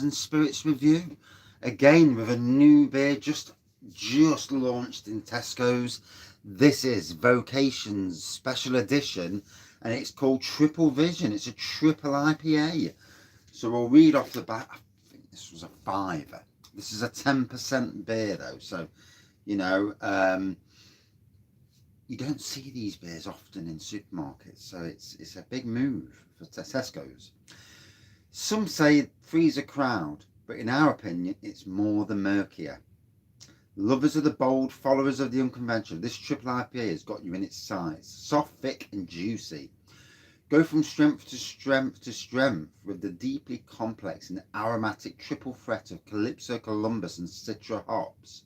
and Spirits review. Again with a new beer just launched in Tesco's. This is Vocation's special edition and it's called Triple Vision. It's a triple IPA. So we'll read off the back. I think this was a 5. This is a 10% beer though, so you know, you don't see these beers often in supermarkets, so it's a big move for Tesco's. Some say it frees a crowd, but in our opinion, it's more than murkier. Lovers of the bold, followers of the unconventional, this triple IPA has got you in its size. Soft, thick and juicy. Go from strength to strength to strength with the deeply complex and aromatic triple threat of Calypso, Columbus and Citra hops.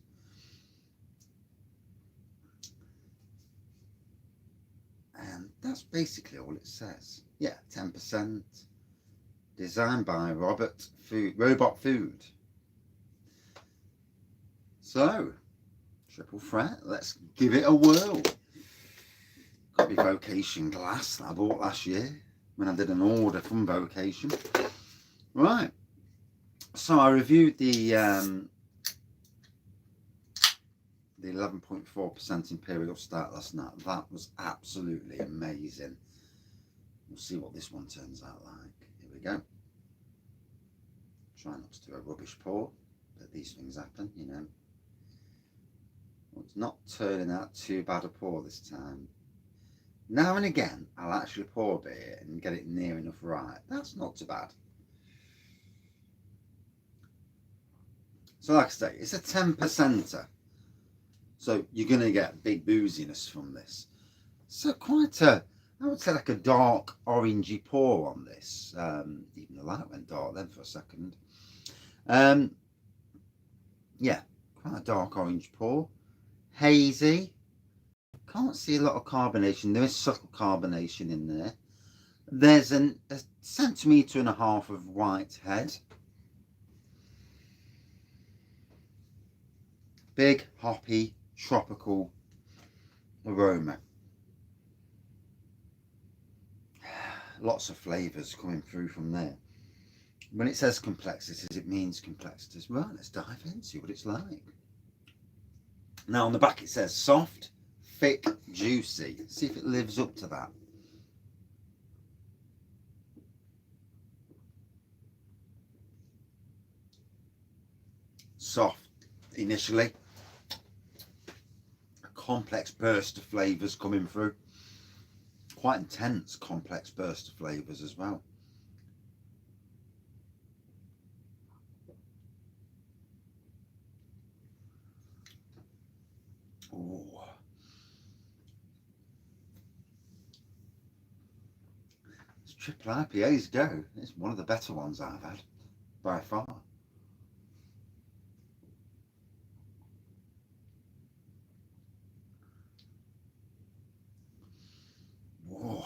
And that's basically all it says. Yeah, 10%. Designed by Robot Food. So, triple threat, let's give it a whirl. Got my Vocation glass that I bought last year when I did an order from Vocation. Right, so I reviewed the 11.4% Imperial Stout last night. That was absolutely amazing. We'll see what this one turns out like. Here we go. Try not to do a rubbish pour, but these things happen, you know. Well, it's not turning out too bad a pour this time. Now and again, I'll actually pour beer and get it near enough right. That's not too bad. So like I say, it's a 10%er. So you're going to get big booziness from this. So quite a, I would say like a dark orangey pour on this. Even the light went dark then for a second. Yeah, quite a dark orange pour. Hazy. Can't see a lot of carbonation. There is subtle carbonation in there. There's a 1.5 centimetre of white head. Big, hoppy, tropical aroma. Lots of flavours coming through from there. When it says complexities, it means complexities. Right, let's dive in, see what it's like. Now on the back it says soft, thick, juicy. See if it lives up to that. Soft initially. A complex burst of flavours coming through. Quite intense complex burst of flavours as well. Ooh. As triple IPAs go, it's one of the better ones I've had by far. Whoa.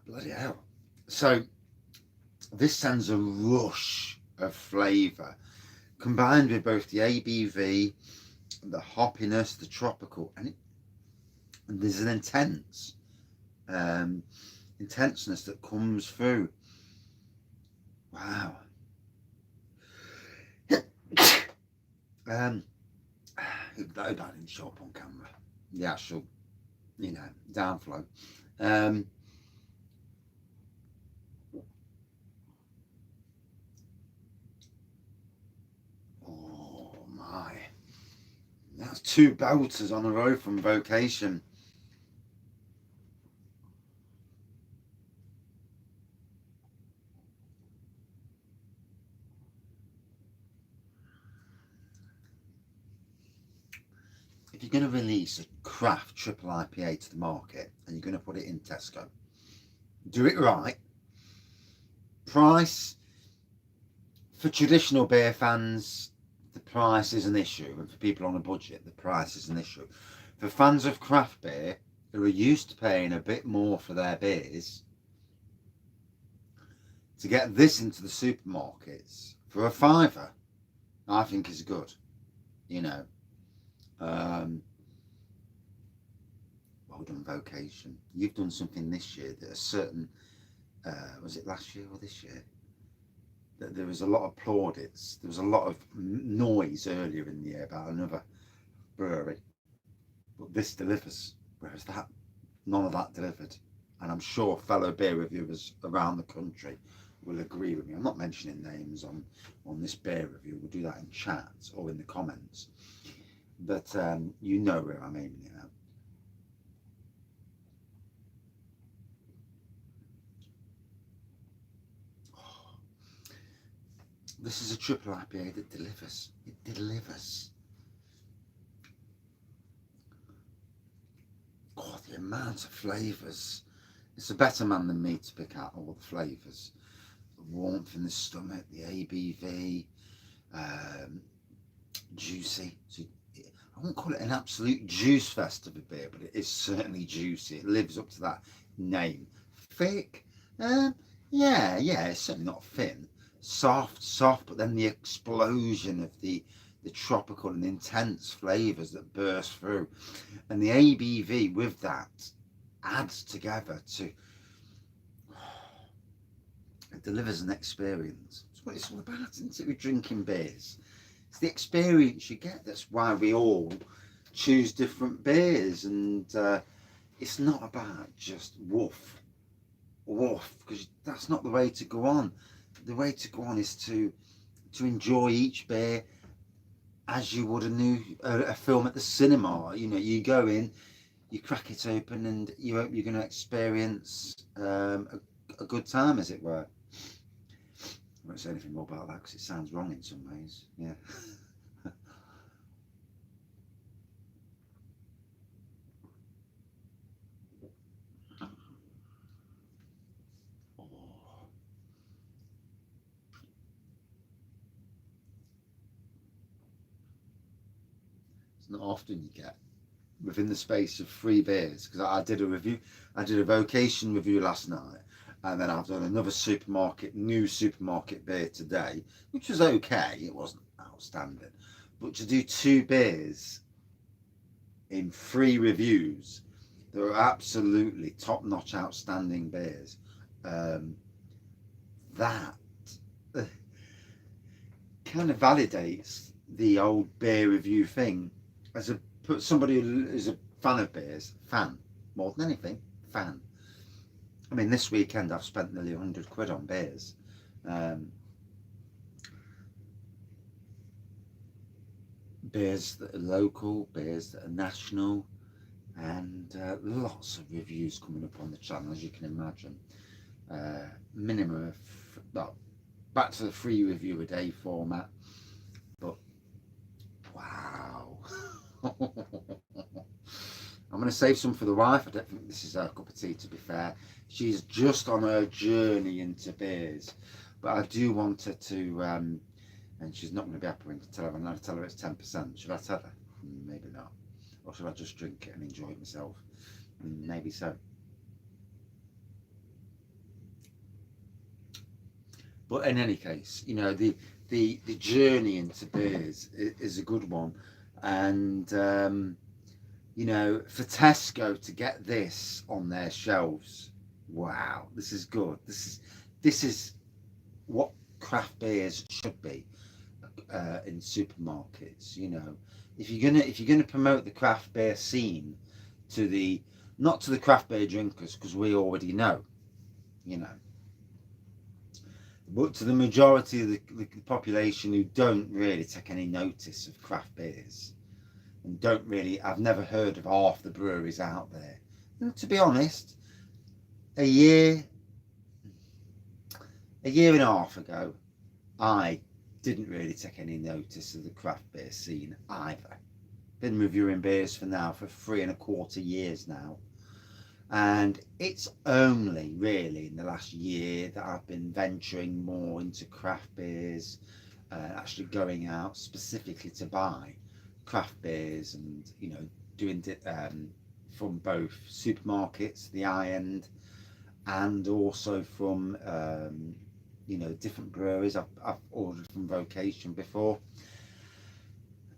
Bloody hell. So this sends a rush of flavour combined with both the ABV, the hoppiness, the tropical, and there's an intenseness that comes through. Wow. That didn't show up on camera. The actual, you know, downflow. Oh my. That's 2 belters on a row from Vocation. If you're going to release a craft triple IPA to the market and you're going to put it in Tesco, do it right. Price, for traditional beer fans, the price is an issue, and for people on a budget, the price is an issue. For fans of craft beer who are used to paying a bit more for their beers, to get this into the supermarkets for a £5, I think is good, you know. Well done, Vocation. You've done something this year that a certain Was it last year or this year? That there was a lot of plaudits. There was a lot of noise earlier in the year about another brewery, but this delivers. Whereas that, none of that delivered. And I'm sure fellow beer reviewers around the country will agree with me. I'm not mentioning names on this beer review. We'll do that in chat or in the comments. But you know where I'm aiming it at. Oh, this is a triple IPA that delivers. It delivers. God, the amount of flavours. It's a better man than me to pick out all the flavours. The warmth in the stomach, the ABV, juicy. So I won't call it an absolute juice fest of a beer, but it is certainly juicy. It lives up to that name. Thick, yeah, it's certainly not thin. Soft, but then the explosion of the tropical and intense flavours that burst through. And the ABV with that adds together to, it delivers an experience. It's what it's all about, isn't it, with drinking beers? It's the experience you get. That's why we all choose different beers, and it's not about just woof, because that's not the way to go on. The way to go on is to enjoy each beer as you would a film at the cinema. You know, you go in, you crack it open, and you hope you're going to experience a good time, as it were. I won't say anything more about that because it sounds wrong in some ways. Yeah. It's not often you get within the space of 3 beers, because I did a review. I did a Vocation review last night, and then I've done another new supermarket beer today, which was okay. It wasn't outstanding, but to do 2 beers in 3 reviews, they were absolutely top-notch, outstanding beers. That kind of validates the old beer review thing as somebody who's a fan of beers, more than anything, fan. I mean, this weekend I've spent nearly £100 on beers. Beers that are local, beers that are national, and lots of reviews coming up on the channel, as you can imagine. Minimum of, well, back to the 3 review a day format, but wow. I'm going to save some for the wife. I don't think this is her cup of tea, to be fair. She's just on her journey into beers, but I do want her to, and she's not going to be happy when I tell her. I'm going to tell her it's 10%. Should I tell her? Maybe not. Or should I just drink it and enjoy it myself? Maybe so. But in any case, you know, the journey into beers is a good one, and you know, for Tesco to get this on their shelves, wow, this is good. This is what craft beers should be in supermarkets. You know, if you're gonna promote the craft beer scene to not to the craft beer drinkers, because we already know, you know, but to the majority of the population who don't really take any notice of craft beers, and I've never heard of half the breweries out there. And to be honest, a year and a half ago, I didn't really take any notice of the craft beer scene either. Been reviewing beers for 3.25 years now. And it's only really in the last year that I've been venturing more into craft beers, actually going out specifically to buy craft beers, and you know, doing it from both supermarkets, the high end, and also from you know, different breweries. I've ordered from Vocation before,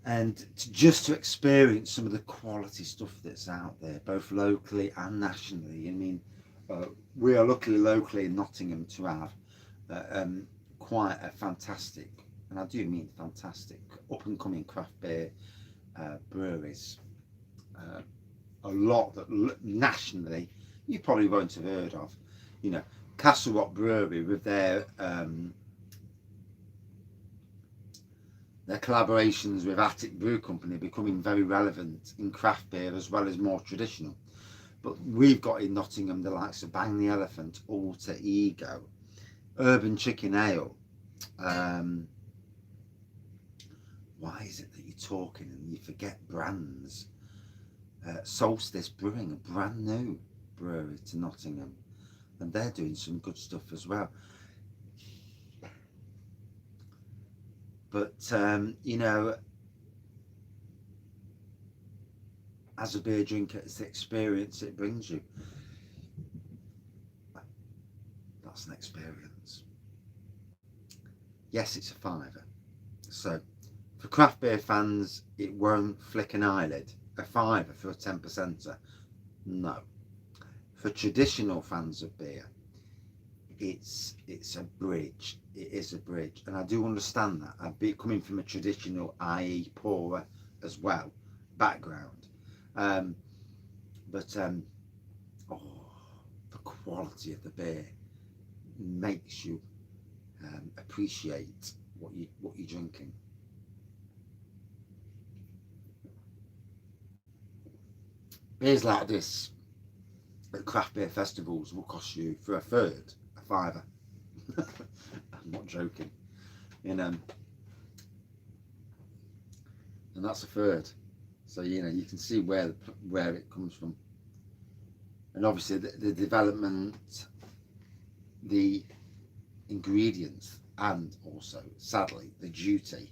and just to experience some of the quality stuff that's out there, both locally and nationally. I mean, We are luckily locally in Nottingham to have quite a fantastic, and I do mean fantastic, up and coming craft beer breweries. A lot that nationally you probably won't have heard of. You know, Castle Rock Brewery with their collaborations with Attic Brew Company becoming very relevant in craft beer as well as more traditional. But we've got in Nottingham the likes of Bang the Elephant, Alter Ego, Urban Chicken Ale. Why is it that you're talking and you forget brands? Solstice Brewing, a brand new brewery to Nottingham, and they're doing some good stuff as well. But you know, as a beer drinker, it's the experience it brings you. That's an experience. Yes, it's a fiver. So for craft beer fans, it won't flick an eyelid. A fiver for a 10%er? No. For traditional fans of beer, it's a bridge. It is a bridge, and I do understand that. I've been coming from a traditional, i.e. pourer as well, background. But oh, the quality of the beer makes you appreciate what you're drinking. Beers like this at craft beer festivals will cost you for a third a fiver. I'm not joking, you know, and that's a third. So you know you can see where it comes from, and obviously the development, the ingredients, and also sadly the duty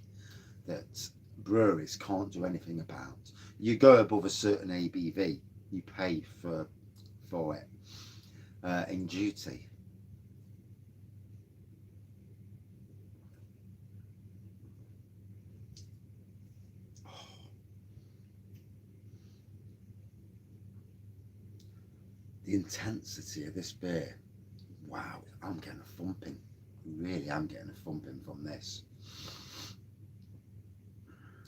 that breweries can't do anything about. You go above a certain ABV, you pay for it in duty. The intensity of this beer, wow, I'm getting a thumping. Really am getting a thumping from this.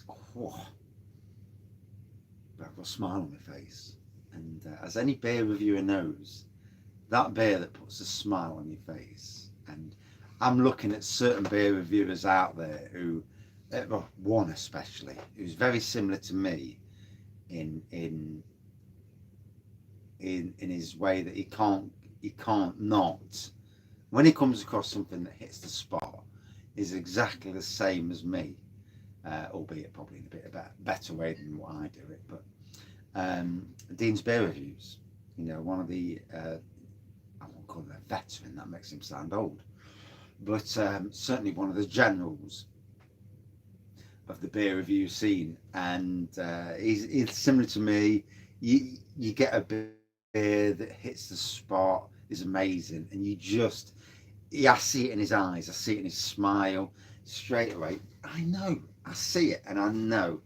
Oh, but I've got a smile on my face, and as any beer reviewer knows, that beer that puts a smile on your face. And I'm looking at certain beer reviewers out there who, well, one especially, who's very similar to me in his way that he can't not, when he comes across something that hits the spot, is exactly the same as me, albeit probably in a bit of a better way than what I do it. But Dean's Beer Reviews, you know, one of the I won't call him a veteran, that makes him sound old, but certainly one of the generals of the beer review scene, and he's similar to me. You get a beer that hits the spot, is amazing, and I see it in his eyes, I see it in his smile straight away. I see it, and I know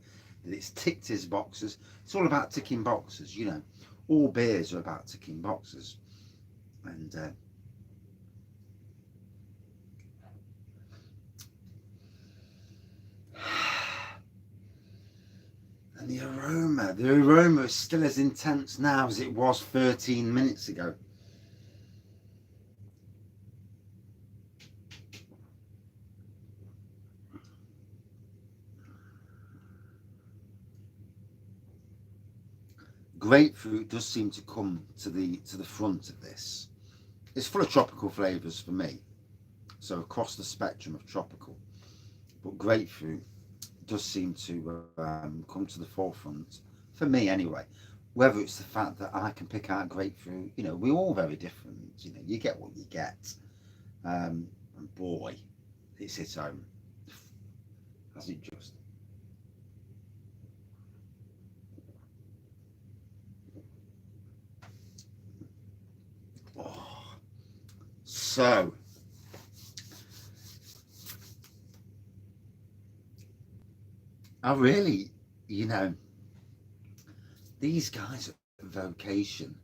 that it's ticked his boxes. It's all about ticking boxes, you know. All beers are about ticking boxes, and and the aroma is still as intense now as it was 13 minutes ago. Grapefruit does seem to come to the front of this. It's full of tropical flavours for me, so across the spectrum of tropical, but grapefruit does seem to come to the forefront for me anyway. Whether it's the fact that I can pick out grapefruit, you know, we're all very different. You know, you get what you get, and boy, it's its own. Has it just? Oh, so I really, you know, these guys at Vocation,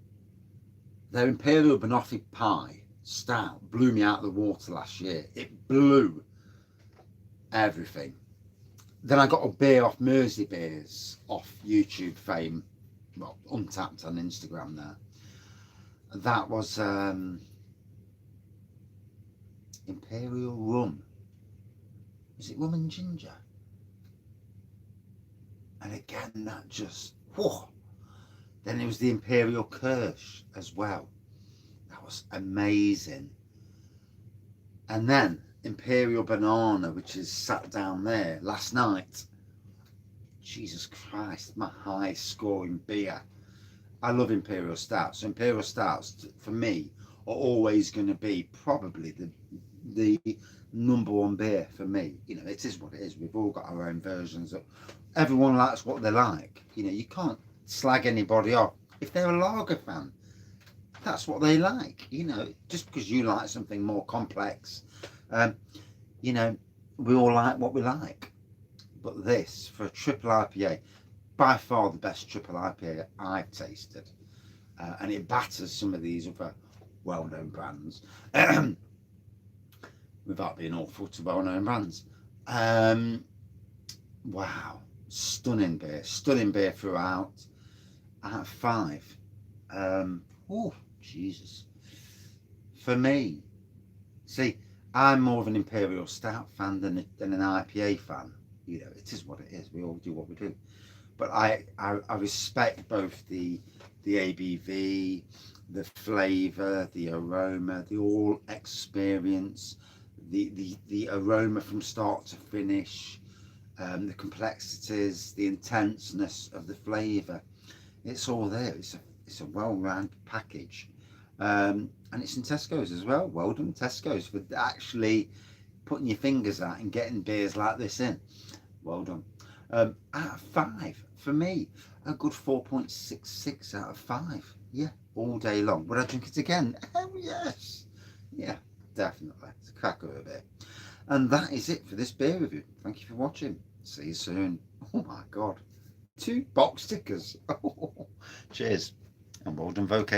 Their Imperial Banoffee Pie Stout blew me out of the water last year. It blew everything. Then I got a beer off Mersey Beers, off YouTube fame, well, Untapped on Instagram there. That was Imperial Rum. Is it rum and ginger? And again, that just, whoa. Then it was the Imperial Kirsch as well. That was amazing. And then Imperial Banana, which is sat down there last night. Jesus Christ, my high scoring beer. I love Imperial Stouts. So Imperial Stouts, for me, are always going to be probably the number one beer for me. You know, it is what it is. We've all got our own versions. Everyone likes what they like. You know, you can't slag anybody off. If they're a lager fan, that's what they like. You know, just because you like something more complex, you know, we all like what we like. But this, for a triple IPA, by far the best triple IPA I've tasted. And it batters some of these other well-known brands. Without being awful to well-known brands. Wow. Stunning beer throughout. Out of 5. Oh, Jesus. For me, see, I'm more of an Imperial Stout fan than an IPA fan. You know, it is what it is. We all do what we do. But I respect both the ABV, the flavour, the aroma, the all experience, the aroma from start to finish, the complexities, the intenseness of the flavour. It's all there. It's a well-rounded package, and it's in Tesco's as well. Well done, Tesco's, for actually putting your fingers out and getting beers like this in. Well done. Out of 5 for me, a good 4.66 out of 5. Yeah, all day long. Would I drink it again? Oh yes. Yeah, definitely. It's a cracker of a bit. And that is it for this beer review. Thank you for watching. See you soon. Oh my God, 2 box stickers. Cheers, and well done, Vocation.